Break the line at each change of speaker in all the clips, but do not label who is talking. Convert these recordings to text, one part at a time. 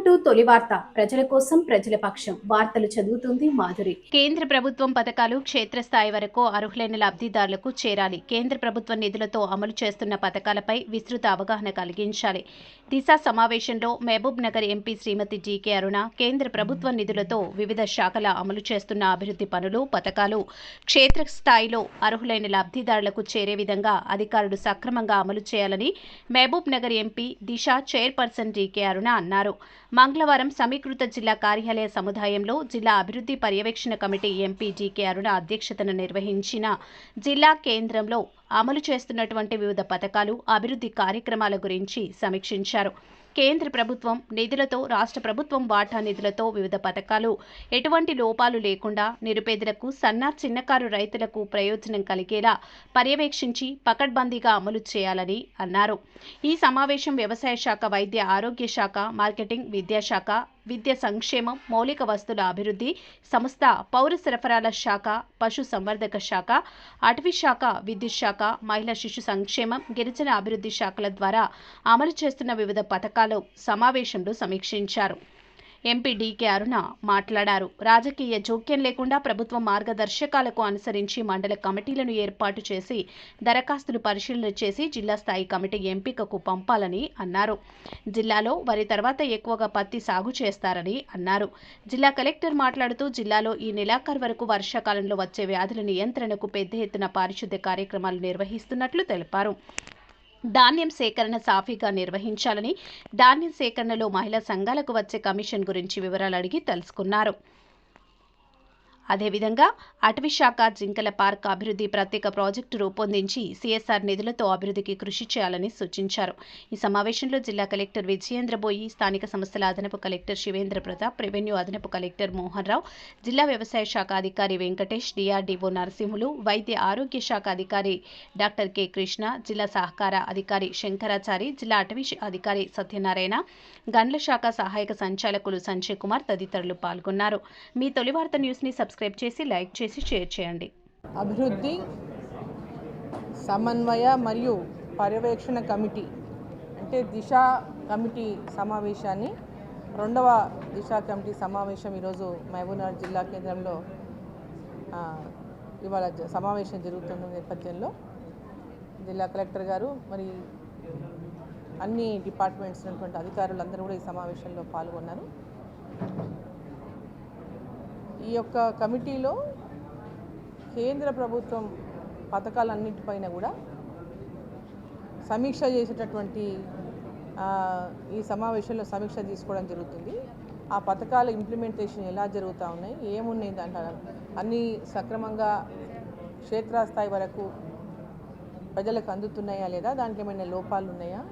Welcome to తొలి వార్త. ప్రజల కోసం ప్రజల పక్షం. వార్తలు చదువుతుంది మాధురి.
కేంద్ర ప్రభుత్వం పథకాలు క్షేత్రస్థాయి వరకు అర్హులైన లబ్ధిదారులకు చేరాలి. కేంద్ర ప్రభుత్వ నిధులతో అమలు చేస్తున్న పథకాలపై విస్తృత అవగాహన కలిగించాలి. దిశ సమావేశంలో మహబూబ్ నగర్ ఎంపీ శ్రీమతి డి.కే. అరుణ కేంద్ర ప్రభుత్వ నిధులతో వివిధ శాఖల అమలు చేస్తున్న అభివృద్ధి పనులు, పథకాలు క్షేత్రస్థాయిలో అర్హులైన లబ్ధిదారులకు చేరే విధంగా అధికారులు సక్రమంగా అమలు చేయాలని మహబూబ్ నగర్ ఎంపీ దిశ చైర్పర్సన్ డి.కే. అరుణ అన్నారు. మంగళవారం సమీకృత జిల్లా కార్యాలయ సముదాయంలో జిల్లా అభివృద్ధి పర్యవేక్షణ కమిటీ ఎంపీ డి.కే. అరుణ అధ్యక్షతన నిర్వహించిన జిల్లా కేంద్రంలో అమలు చేస్తున్నటువంటి వివిధ పథకాలు, అభివృద్ధి కార్యక్రమాల గురించి సమీక్షించారు. కేంద్ర ప్రభుత్వం నిధులతో, రాష్ట్ర ప్రభుత్వం వాటా నిధులతో వివిధ పథకాలు ఎటువంటి లోపాలు లేకుండా నిరుపేదలకు, చిన్నకారు రైతులకు ప్రయోజనం కలిగేలా పర్యవేక్షించి పకడ్బందీగా అమలు చేయాలని అన్నారు. ఈ సమావేశం వ్యవసాయ శాఖ, వైద్య ఆరోగ్య శాఖ, మార్కెటింగ్, విద్యాశాఖ, విద్య సంక్షేమం, మౌలిక వస్తువుల అభివృద్ధి సంస్థ, పౌర సరఫరాల శాఖ, పశు సంవర్ధక శాఖ, అటవీ శాఖ, విద్యుత్ శాఖ, మహిళా శిశు సంక్షేమం, గిరిజన అభివృద్ధి శాఖల ద్వారా అమలు చేస్తున్న వివిధ పథకాలు సమావేశంలో సమీక్షించారు. ఎంపీ డి.కే. అరుణ మాట్లాడారు. రాజకీయ జోక్యం లేకుండా ప్రభుత్వ మార్గదర్శకాలకు అనుసరించి మండల కమిటీలను ఏర్పాటు చేసి దరఖాస్తులు పరిశీలన చేసి జిల్లా స్థాయి కమిటీ ఎంపికకు పంపాలని అన్నారు. జిల్లాలో వరి తర్వాత ఎక్కువగా పత్తి సాగు చేస్తారని అన్నారు. జిల్లా కలెక్టర్ మాట్లాడుతూ జిల్లాలో ఈ నెలాఖరు వరకు వర్షాకాలంలో వచ్చే వ్యాధుల నియంత్రణకు పెద్ద ఎత్తున పారిశుద్ధ్య కార్యక్రమాలు నిర్వహిస్తున్నట్లు తెలిపారు. ధాన్యం సేకరణ సాఫీగా నిర్వహించాలని, ధాన్యం సేకరణలో మహిళా సంఘాలకు వచ్చే కమిషన్ గురించి వివరాలు అడిగి తెలుసుకున్నారు. అదేవిధంగా అటవీ శాఖ జింకల పార్క్ అభివృద్ధి ప్రత్యేక ప్రాజెక్టు రూపొందించి సిఎస్ఆర్ నిధులతో అభివృద్ధికి కృషి చేయాలని సూచించారు. ఈ సమావేశంలో జిల్లా కలెక్టర్ విజయేంద్ర బోయి, స్థానిక సంస్థల అదనపు కలెక్టర్ శివేంద్ర ప్రతాప్, రెవెన్యూ అదనపు కలెక్టర్ మోహన్ రావు, జిల్లా వ్యవసాయ శాఖ అధికారి వెంకటేష్, డిఆర్డీఓ నరసింహులు, వైద్య ఆరోగ్య శాఖ అధికారి డాక్టర్ కె. కృష్ణ, జిల్లా సహకార అధికారి శంకరాచారి, జిల్లా అటవీ అధికారి సత్యనారాయణ, గండ్ల శాఖ సహాయక సంచాలకులు సంజయ్ కుమార్ తదితరులు పాల్గొన్నారు. మీ తొలి వార్త న్యూస్ని సబ్స్క్రైబ్ చేసి, లైక్ చేసి, షేర్ చేయండి.
అభివృద్ధి సమన్వయ మరియు పర్యవేక్షణ కమిటీ అంటే దిశ కమిటీ సమావేశాన్ని, రెండవ దిశ కమిటీ సమావేశం ఈరోజు మహబూబ్నగర్ జిల్లా కేంద్రంలో ఇవాళ సమావేశం జరుగుతున్న నేపథ్యంలో జిల్లా కలెక్టర్ గారు మరి అన్ని డిపార్ట్మెంట్స్ ఉన్నటువంటి అధికారులందరూ కూడా ఈ సమావేశంలో పాల్గొన్నారు. ఈ యొక్క కమిటీలో కేంద్ర ప్రభుత్వం పథకాలన్నింటిపైన కూడా సమీక్ష చేసేటటువంటి ఈ సమావేశంలో సమీక్ష తీసుకోవడం జరుగుతుంది. ఆ పథకాల ఇంప్లిమెంటేషన్ ఎలా జరుగుతూ ఉన్నాయి, ఏమున్నాయి, దాంట్లో అన్నీ సక్రమంగా క్షేత్రస్థాయి వరకు ప్రజలకు అందుతున్నాయా లేదా, దానికి ఏమైనా లోపాలు ఉన్నాయా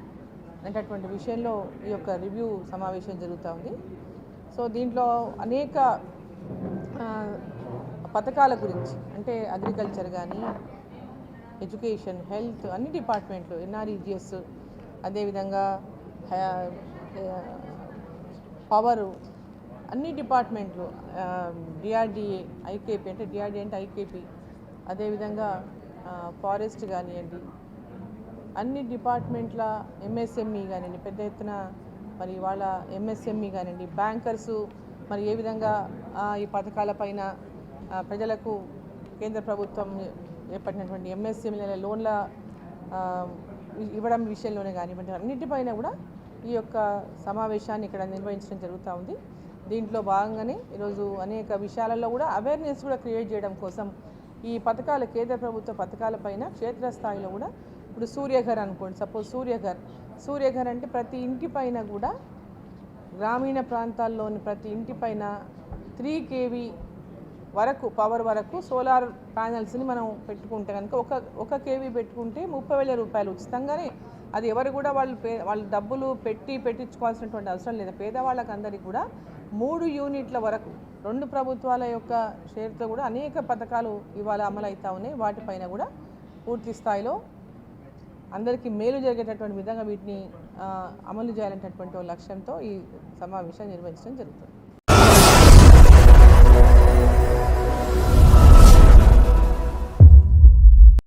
అనేటటువంటి విషయంలో ఈ యొక్క రివ్యూ సమావేశం జరుగుతూ ఉంది. సో దీంట్లో అనేక పథకాల గురించి అంటే అగ్రికల్చర్ కానీ, ఎడ్యుకేషన్, హెల్త్, అన్ని డిపార్ట్మెంట్లు, ఎన్ఆర్ఈజిఎస్, అదేవిధంగా పవరు, అన్ని డిపార్ట్మెంట్లు, డిఆర్డిఏ, ఐకేపీ అంటే డిఆర్డిఏ అంటే ఐకేపీ, అదేవిధంగా ఫారెస్ట్ కానివ్వండి, అన్ని డిపార్ట్మెంట్ల ఎంఎస్ఎంఈ కానివ్వండి, పెద్ద ఎత్తున మరి వాళ్ళ ఎంఎస్ఎంఈ కానివ్వండి, బ్యాంకర్సు మరి ఏ విధంగా ఈ పథకాలపైన ప్రజలకు కేంద్ర ప్రభుత్వం ఏర్పడినటువంటి ఎంఎస్ఎంఈల లోన్ల ఇవ్వడం విషయంలోనే కానివ్వండి, అన్నిటిపైన కూడా ఈ యొక్క సమావేశాన్ని ఇక్కడ నిర్వహించడం జరుగుతూ ఉంది. దీంట్లో భాగంగానే ఈరోజు అనేక విషయాలలో కూడా అవేర్నెస్ కూడా క్రియేట్ చేయడం కోసం ఈ పథకాల, కేంద్ర ప్రభుత్వ పథకాలపైన క్షేత్రస్థాయిలో కూడా ఇప్పుడు సూర్యఘర్ అనుకోండి, సపోజ్ సూర్యఘర్ అంటే ప్రతి ఇంటిపైన కూడా గ్రామీణ ప్రాంతాల్లోని ప్రతి ఇంటిపైన 3 kV వరకు పవర్ వరకు సోలార్ ప్యానెల్స్ని మనం పెట్టుకుంటే కనుక ఒక కేవీ పెట్టుకుంటే 30,000 రూపాయలు ఉచితంగానే, అది ఎవరు కూడా వాళ్ళు డబ్బులు పెట్టించుకోవాల్సినటువంటి అవసరం లేదు. పేదవాళ్ళకి అందరికీ కూడా 3 యూనిట్ల వరకు 2 ప్రభుత్వాల యొక్క షేర్తో కూడా అనేక పథకాలు ఇవాళ అమలు అవుతూ ఉన్నాయి. వాటిపైన కూడా పూర్తి స్థాయిలో అందరికీ మేలు జరిగేటటువంటి విధంగా వీటిని అమలు చేయాలనేటటువంటి లక్ష్యంతో ఈ సమావేశాన్ని నిర్వహించడం జరుగుతుంది.